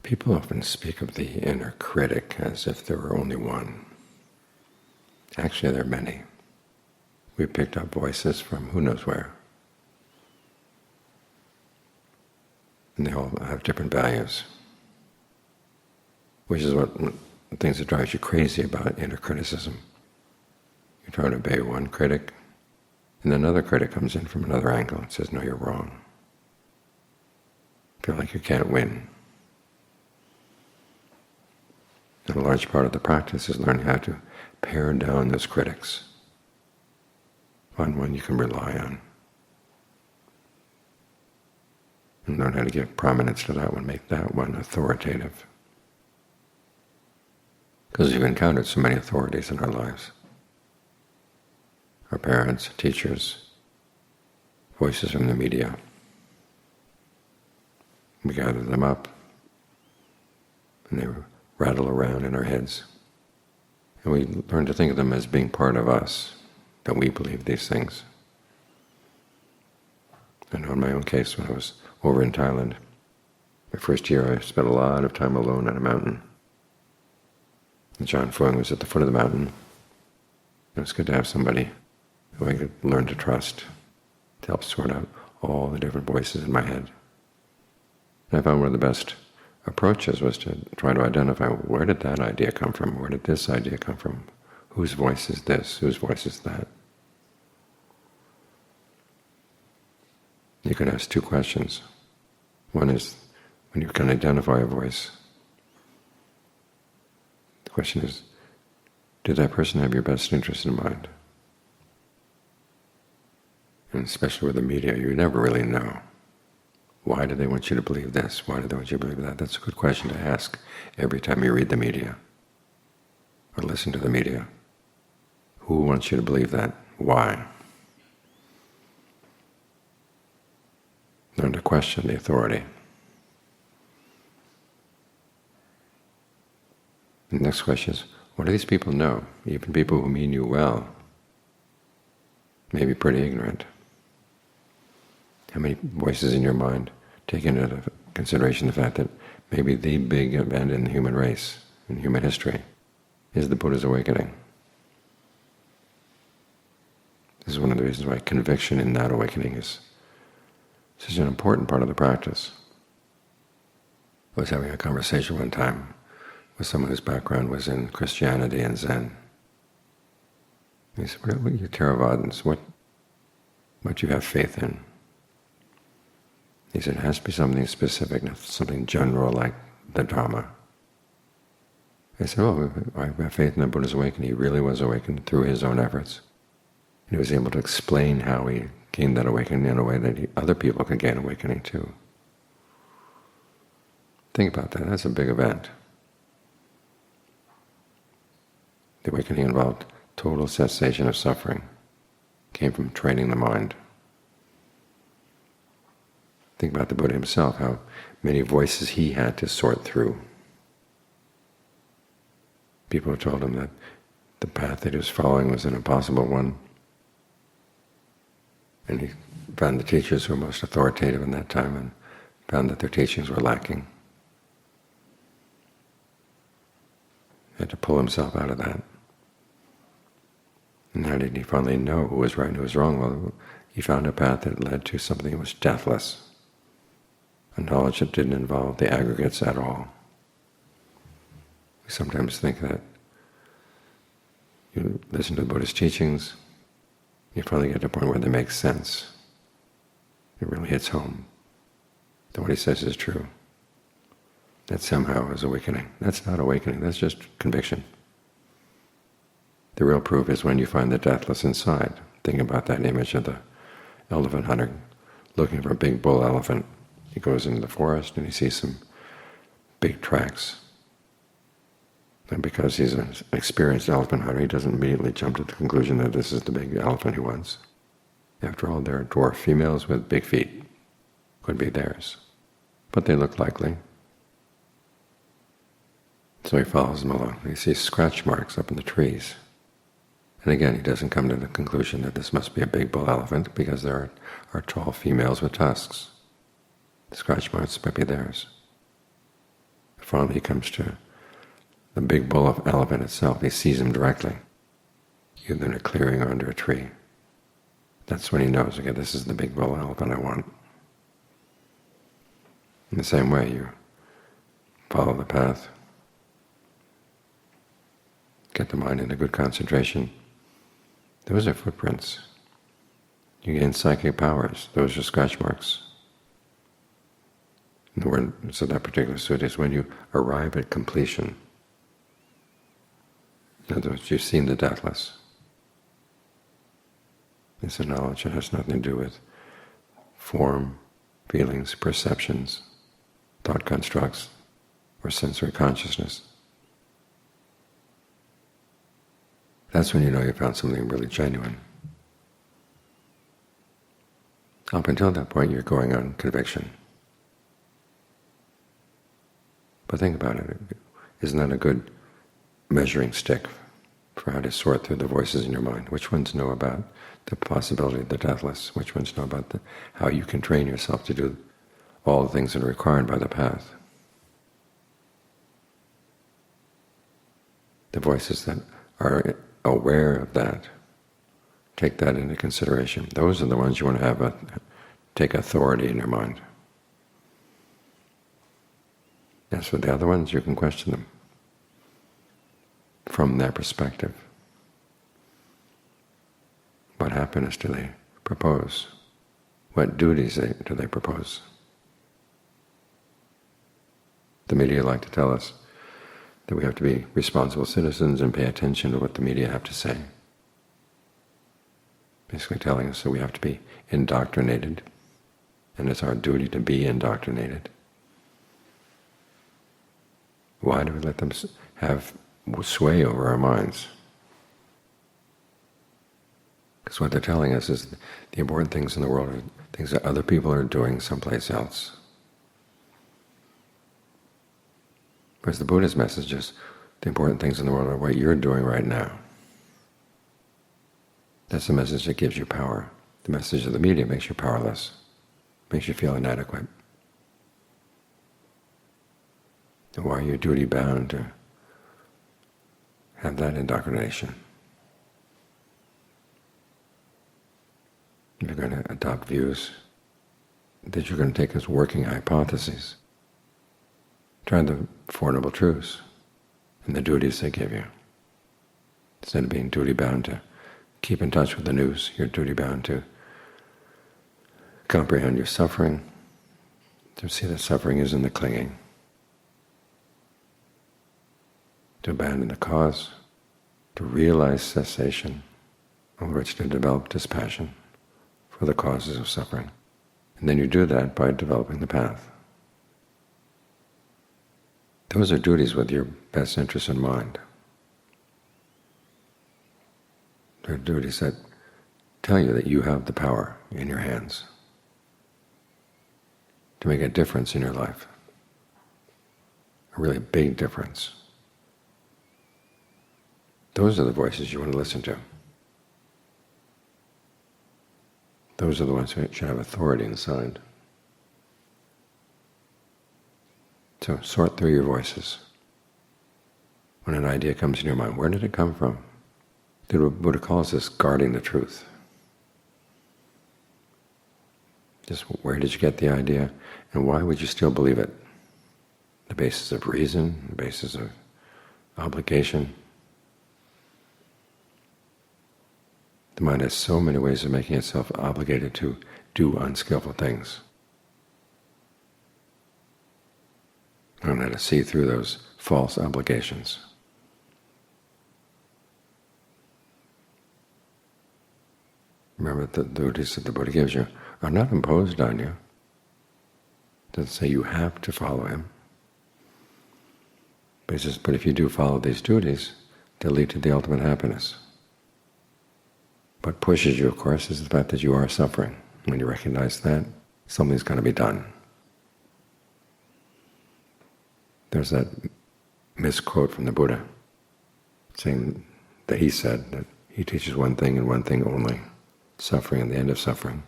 People often speak of the inner critic as if there were only one. Actually, there are many. We picked up voices from who knows where. And they all have different values, which is one of the things that drives you crazy about inner criticism. You try to obey one critic, and then another critic comes in from another angle and says, no, you're wrong. You feel like you can't win. And a large part of the practice is learning how to pare down those critics. Find one you can rely on. And learn how to give prominence to that one, make that one authoritative. Because we've encountered so many authorities in our lives. Our parents, teachers, voices from the media. We gather them up, and they rattle around in our heads. And we learn to think of them as being part of us, that we believe these things. I know in my own case, when I was over in Thailand, my first year I spent a lot of time alone on a mountain. And John Fung was at the foot of the mountain. It was good to have somebody who I could learn to trust, to help sort out all the different voices in my head. And I found one of the best approaches was to try to identify, where did that idea come from? Where did this idea come from? Whose voice is this? Whose voice is that? You can ask two questions. One is, when you can identify a voice, the question is, did that person have your best interest in mind? And especially with the media, you never really know. Why do they want you to believe this? Why do they want you to believe that? That's a good question to ask every time you read the media or listen to the media. Who wants you to believe that? Why? Learn to question the authority. The next question is, what do these people know? Even people who mean you well may be pretty ignorant. How many voices in your mind take into consideration the fact that maybe the big event in the human race, in human history, is the Buddha's awakening? This is one of the reasons why conviction in that awakening is such an important part of the practice. I was having a conversation one time with someone whose background was in Christianity and Zen. He said, what are you Theravadins? What do you have faith in? He said, it has to be something specific, not something general like the Dhamma. I said, oh, I have faith in the Buddha's awakening. He really was awakened through his own efforts. And he was able to explain how he gained that awakening in a way that other people could gain awakening too. Think about that. That's a big event. The awakening involved total cessation of suffering. It came from training the mind. Think about the Buddha himself, how many voices he had to sort through. People told him that the path that he was following was an impossible one. And he found the teachers who were most authoritative in that time and found that their teachings were lacking. He had to pull himself out of that. And how did he finally know who was right and who was wrong? Well, he found a path that led to something that was deathless, a knowledge that didn't involve the aggregates at all. We sometimes think that you listen to the Buddha's teachings, you finally get to a point where they make sense. It really hits home that what he says is true. That somehow is awakening. That's not awakening, that's just conviction. The real proof is when you find the deathless inside. Think about that image of the elephant hunter looking for a big bull elephant. He goes into the forest and he sees some big tracks. And because he's an experienced elephant hunter, he doesn't immediately jump to the conclusion that this is the big elephant he wants. After all, there are dwarf females with big feet. Could be theirs. But they look likely. So he follows them along. He sees scratch marks up in the trees. And again, he doesn't come to the conclusion that this must be a big bull elephant because there are tall females with tusks. The scratch marks might be theirs. finally he comes to the big bull elephant itself. He sees him directly, either in a clearing or under a tree. That's when he knows, okay, this is the big bull elephant I want. In the same way, you follow the path, get the mind into good concentration. Those are footprints. You gain psychic powers. Those are scratch marks. And the word, so that particular sutta is when you arrive at completion. In other words, you've seen the deathless. It's a knowledge that has nothing to do with form, feelings, perceptions, thought constructs, or sensory consciousness. That's when you know you found something really genuine. Up until that point, you're going on conviction. But think about it. Isn't that a good measuring stick for how to sort through the voices in your mind? Which ones know about the possibility of the deathless? Which ones know about how you can train yourself to do all the things that are required by the path? The voices that are aware of that, take that into consideration. Those are the ones you want to have take authority in your mind. As for the other ones, you can question them from their perspective. What happiness do they propose? What duties do they propose? The media like to tell us that we have to be responsible citizens and pay attention to what the media have to say. Basically telling us that we have to be indoctrinated, and it's our duty to be indoctrinated. Why do we let them have sway over our minds? Because what they're telling us is the important things in the world are things that other people are doing someplace else. Whereas the Buddha's message is the important things in the world are what you're doing right now. That's the message that gives you power. The message of the media makes you powerless, makes you feel inadequate. And why are you duty-bound to have that indoctrination? You're going to adopt views that you're going to take as working hypotheses. Try the Four Noble Truths and the duties they give you. Instead of being duty-bound to keep in touch with the news, you're duty-bound to comprehend your suffering, to see that suffering is in the clinging, to abandon the cause, to realize cessation, in which to develop dispassion for the causes of suffering. And then you do that by developing the path. Those are duties with your best interests in mind. They're duties that tell you that you have the power in your hands to make a difference in your life, a really big difference. Those are the voices you want to listen to. Those are the ones who should have authority inside. So sort through your voices. When an idea comes in your mind, where did it come from? The Buddha calls this guarding the truth. Just where did you get the idea, and why would you still believe it? The basis of reason, the basis of obligation. The mind has so many ways of making itself obligated to do unskillful things. Learn how to see through those false obligations. Remember, the duties that the Buddha gives you are not imposed on you. It doesn't say you have to follow him. But he says, but if you do follow these duties, they'll lead to the ultimate happiness. What pushes you, of course, is the fact that you are suffering. When you recognize that, something's got to be done. There's that misquote from the Buddha, saying that he said that he teaches one thing and one thing only, suffering and the end of suffering.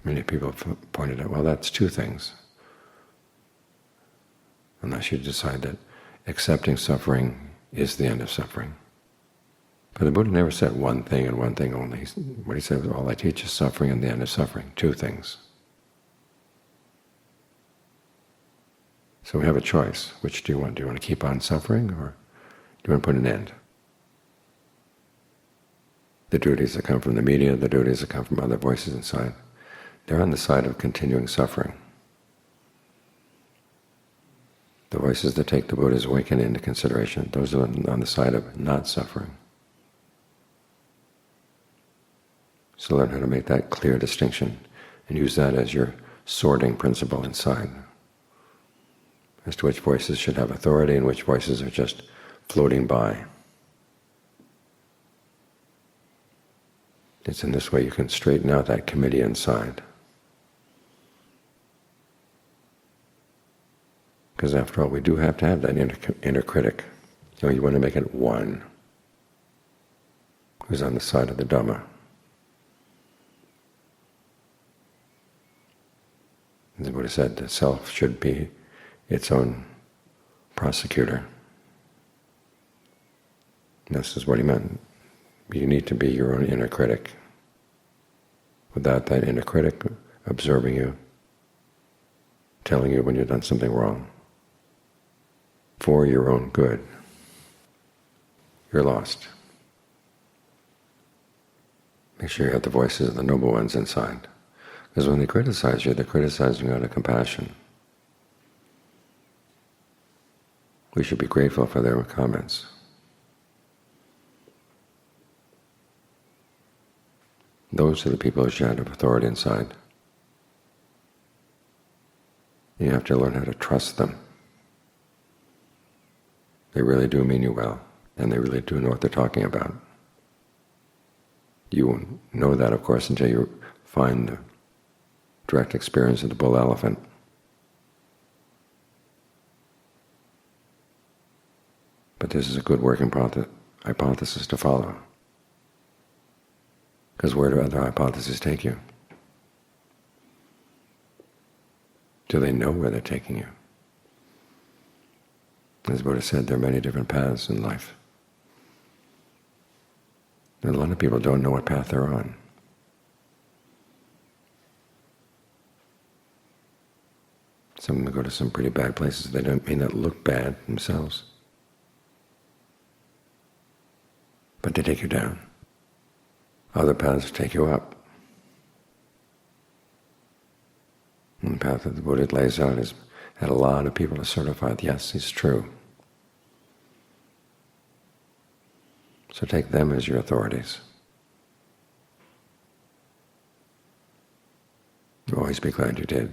Many people have pointed out, well, that's two things. unless you decide that accepting suffering is the end of suffering. But the Buddha never said one thing and one thing only. What he said was, all I teach is suffering and the end of suffering, two things. So we have a choice. Which do you want? Do you want to keep on suffering, or do you want to put an end? The duties that come from the media, the duties that come from other voices inside, they're on the side of continuing suffering. The voices that take the Buddha's awakening into consideration, those are on the side of not suffering. So learn how to make that clear distinction and use that as your sorting principle inside, as to which voices should have authority and which voices are just floating by. It's in this way you can straighten out that committee inside. Because after all, we do have to have that inner critic. You want to make it one, who's on the side of the Dhamma. As the Buddha said, the self should be its own prosecutor. And this is what he meant. You need to be your own inner critic. Without that inner critic observing you, telling you when you've done something wrong, for your own good, you're lost. Make sure you have the voices of the noble ones inside. Because when they criticize you, they're criticizing you out of compassion. We should be grateful for their comments. Those are the people who should have authority inside. You have to learn how to trust them. They really do mean you well, and they really do know what they're talking about. You won't know that, of course, until you find the direct experience of the bull elephant. But this is a good working hypothesis to follow. Because where do other hypotheses take you? Do they know where they're taking you? As the Buddha said, there are many different paths in life. And a lot of people don't know what path they're on. Some of them go to some pretty bad places. They may not look bad themselves, but they take you down. Other paths take you up. And the path that the Buddha lays out has had a lot of people to certify that, yes, it's true. So take them as your authorities. Always be glad you did.